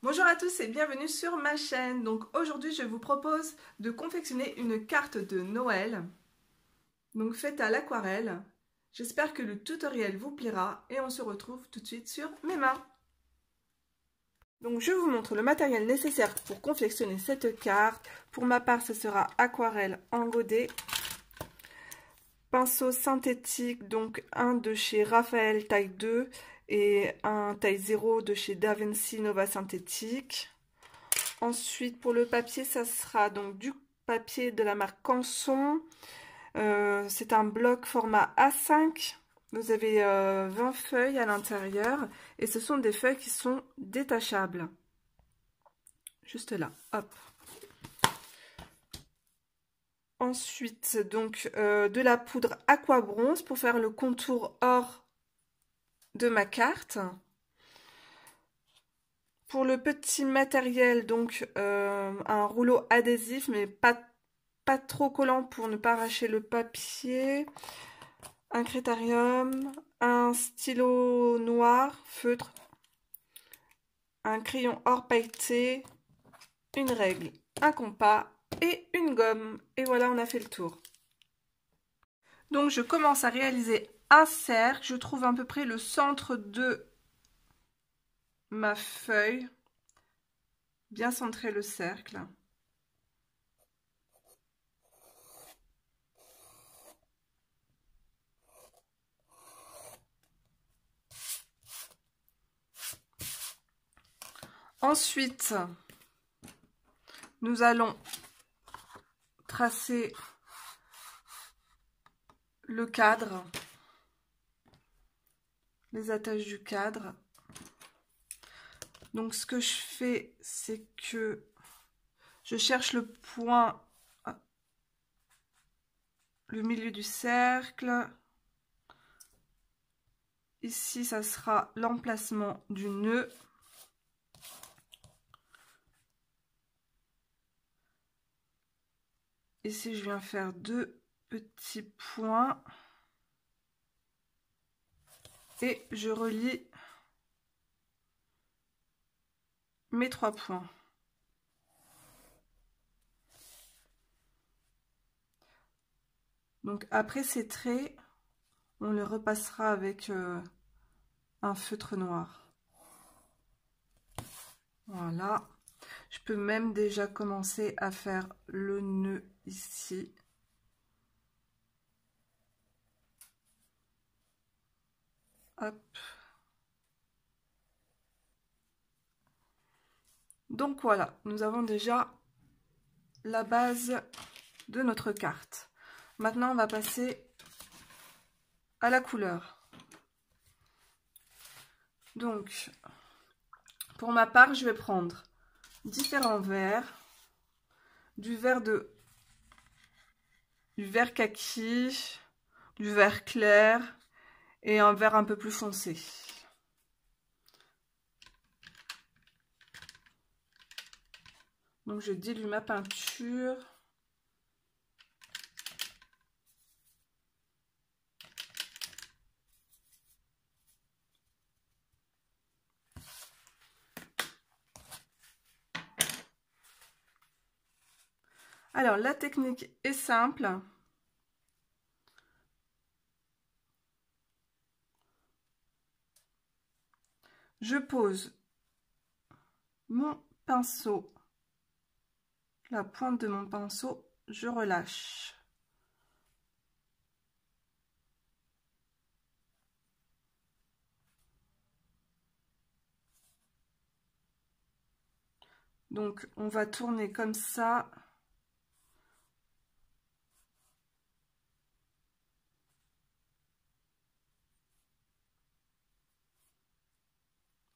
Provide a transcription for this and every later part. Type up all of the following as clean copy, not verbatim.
Bonjour à tous et bienvenue sur ma chaîne. Donc aujourd'hui je vous propose de confectionner une carte de Noël, donc faite à l'aquarelle. J'espère que le tutoriel vous plaira et on se retrouve tout de suite sur mes mains. Donc je vous montre le matériel nécessaire pour confectionner cette carte. Pour ma part ce sera aquarelle en godet, pinceau synthétique, donc un de chez Raphaël taille 2 et un taille 0 de chez Da Vinci Nova synthétique. Ensuite, pour le papier, ça sera donc du papier de la marque Canson. C'est un bloc format A5. Vous avez 20 feuilles à l'intérieur et ce sont des feuilles qui sont détachables. Juste là, hop. Ensuite, donc de la poudre aqua bronze pour faire le contour or de ma carte. Pour le petit matériel, donc un rouleau adhésif, mais pas trop collant pour ne pas arracher le papier, un critérium, un stylo noir, feutre, un crayon or pailleté, une règle, un compas et une gomme. Et voilà, on a fait le tour. Donc je commence à réaliser un cercle, je trouve à peu près le centre de ma feuille, bien centrer le cercle. Ensuite, nous allons tracer le cadre, les attaches du cadre. Donc ce que je fais, c'est que je cherche le point, le milieu du cercle. Ici, ça sera l'emplacement du nœud. Ici, je viens faire deux petits points. Et je relie mes 3 points. Donc après ces traits, on les repassera avec un feutre noir. Voilà. Je peux même déjà commencer à faire le nœud ici. Hop. Donc voilà, nous avons déjà la base de notre carte. Maintenant, on va passer à la couleur. Donc, pour ma part, je vais prendre différents verts, du vert kaki, du vert clair et un vert un peu plus foncé. Donc je dilue ma peinture. Alors la technique est simple. Je pose mon pinceau, la pointe de mon pinceau, je relâche. Donc on va tourner comme ça.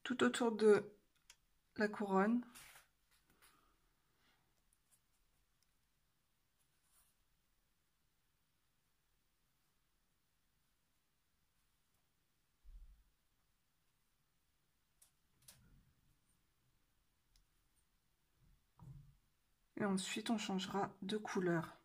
Tout autour de la couronne. Et ensuite on changera de couleur.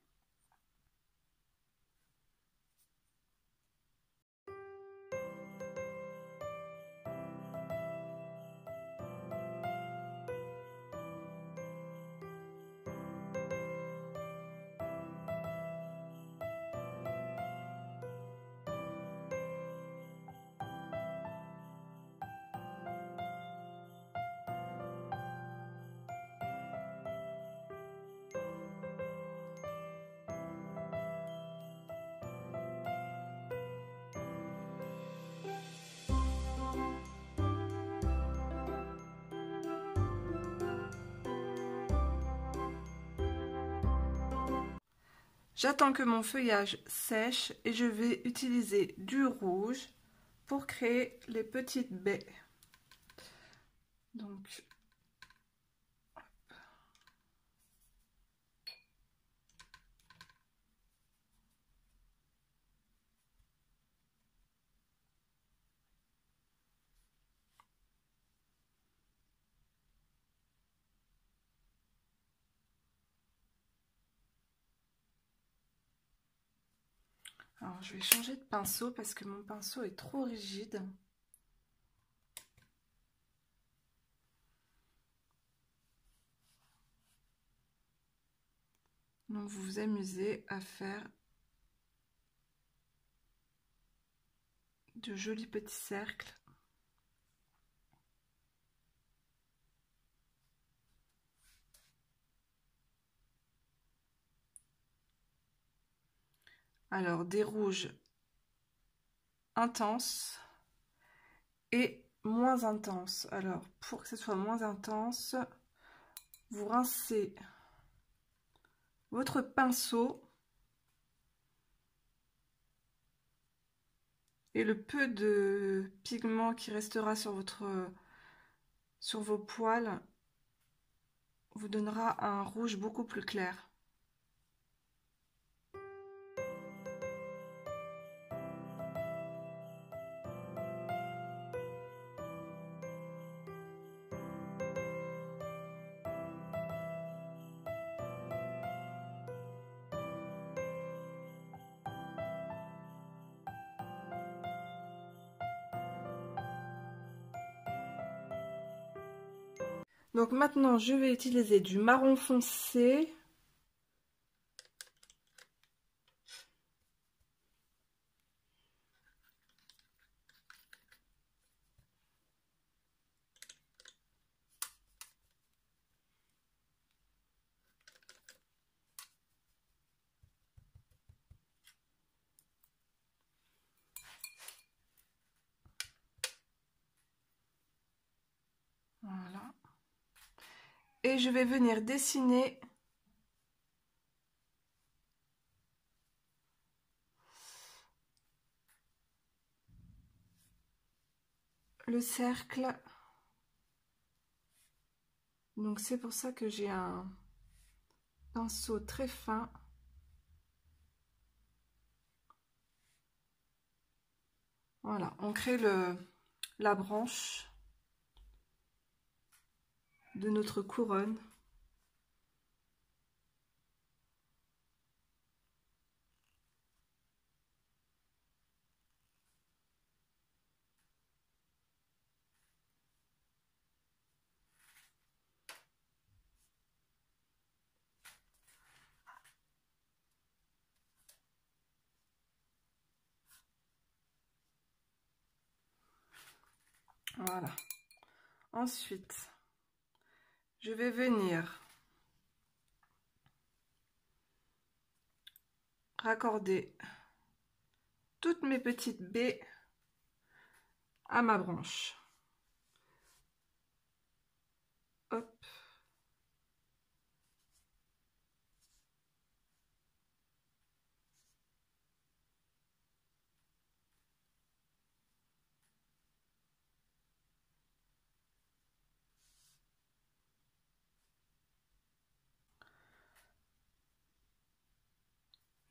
J'attends que mon feuillage sèche et je vais utiliser du rouge pour créer les petites baies. Donc, alors je vais changer de pinceau parce que mon pinceau est trop rigide. Donc vous vous amusez à faire de jolis petits cercles. Alors des rouges intenses et moins intenses. Alors pour que ce soit moins intense, vous rincez votre pinceau et le peu de pigment qui restera sur vos poils vous donnera un rouge beaucoup plus clair. Donc maintenant, je vais utiliser du marron foncé. Voilà. Et je vais venir dessiner le cercle. Donc c'est pour ça que j'ai un pinceau très fin. Voilà, on crée la branche de notre couronne. Voilà. Ensuite, je vais venir raccorder toutes mes petites baies à ma branche. Hop.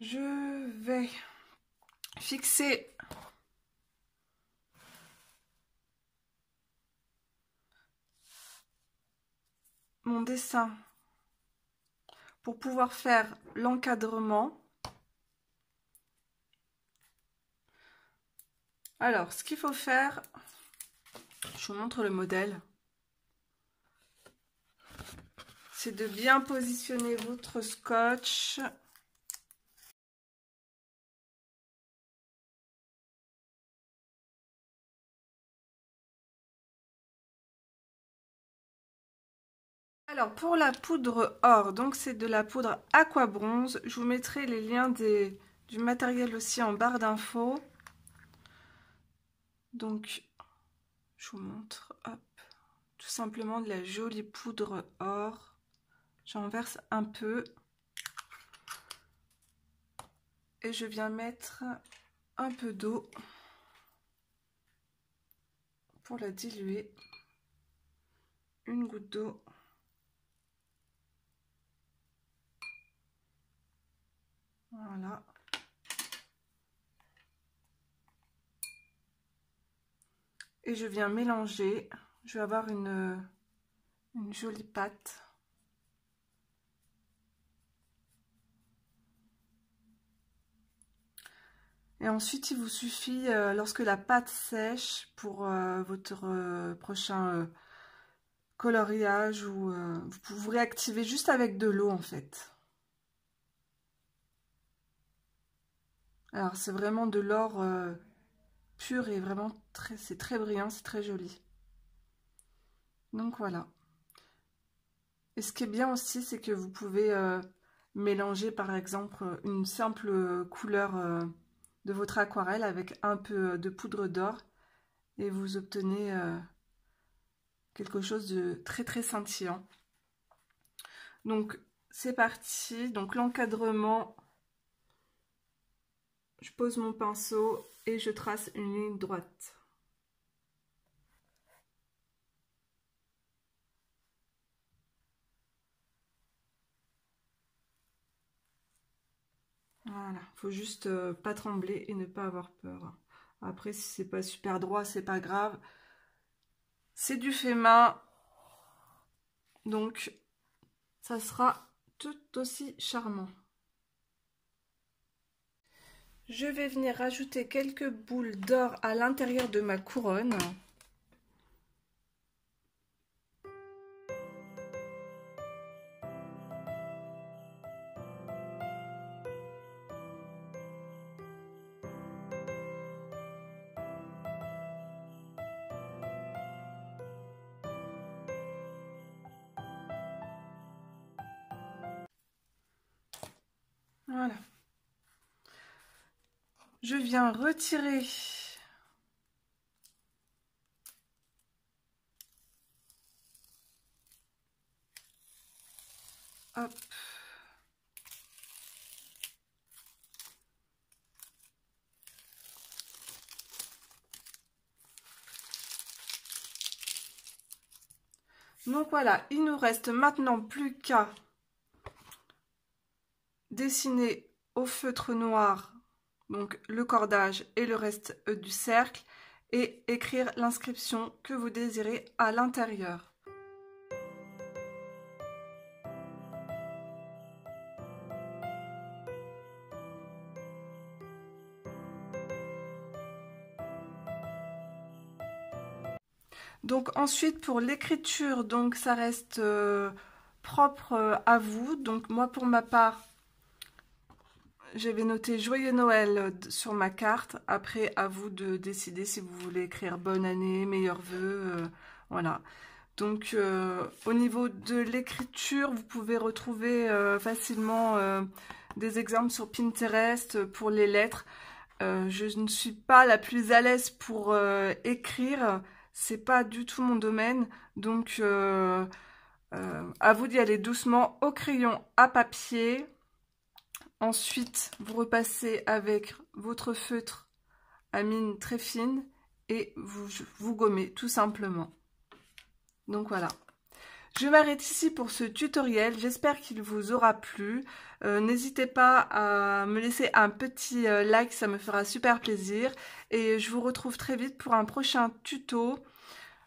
Je vais fixer mon dessin pour pouvoir faire l'encadrement. Alors, ce qu'il faut faire, je vous montre le modèle, c'est de bien positionner votre scotch. Alors pour la poudre or, donc c'est de la poudre aqua bronze. Je vous mettrai les liens du matériel aussi en barre d'infos. Donc je vous montre, hop, tout simplement de la jolie poudre or. J'en verse un peu. et je viens mettre un peu d'eau pour la diluer. Une goutte d'eau. Voilà. Et je viens mélanger. Je vais avoir une jolie pâte. Et ensuite, il vous suffit, lorsque la pâte sèche, pour votre prochain coloriage, ou vous réactivez juste avec de l'eau en fait. Alors c'est vraiment de l'or pur et vraiment c'est très brillant, c'est très joli. Donc voilà. Et ce qui est bien aussi, c'est que vous pouvez mélanger par exemple une simple couleur de votre aquarelle avec un peu de poudre d'or et vous obtenez quelque chose de très très scintillant. Donc c'est parti. Donc l'encadrement, je pose mon pinceau et je trace une ligne droite. Voilà, faut juste pas trembler et ne pas avoir peur. Après, si c'est pas super droit, c'est pas grave. C'est du fait main, donc ça sera tout aussi charmant. Je vais venir rajouter quelques boules d'or à l'intérieur de ma couronne. Voilà. Je viens retirer hop. Donc voilà, il nous reste maintenant plus qu'à dessiner au feutre noir donc le cordage et le reste du cercle et écrire l'inscription que vous désirez à l'intérieur. Donc ensuite pour l'écriture, donc ça reste propre à vous. Donc moi pour ma part, j'avais noté Joyeux Noël sur ma carte. Après, à vous de décider si vous voulez écrire Bonne année, meilleurs vœux, voilà. Donc, au niveau de l'écriture, vous pouvez retrouver facilement des exemples sur Pinterest pour les lettres. Je ne suis pas la plus à l'aise pour écrire. C'est pas du tout mon domaine. Donc, à vous d'y aller doucement au crayon à papier. Ensuite, vous repassez avec votre feutre à mine très fine et vous gommez tout simplement. Donc voilà. Je m'arrête ici pour ce tutoriel. J'espère qu'il vous aura plu. N'hésitez pas à me laisser un petit like, ça me fera super plaisir. Et je vous retrouve très vite pour un prochain tuto.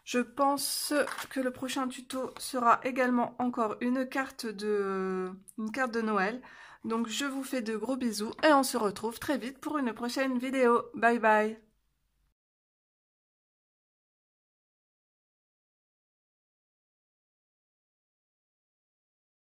Je pense que le prochain tuto sera également encore une carte de Noël. Donc je vous fais de gros bisous et on se retrouve très vite pour une prochaine vidéo. Bye bye!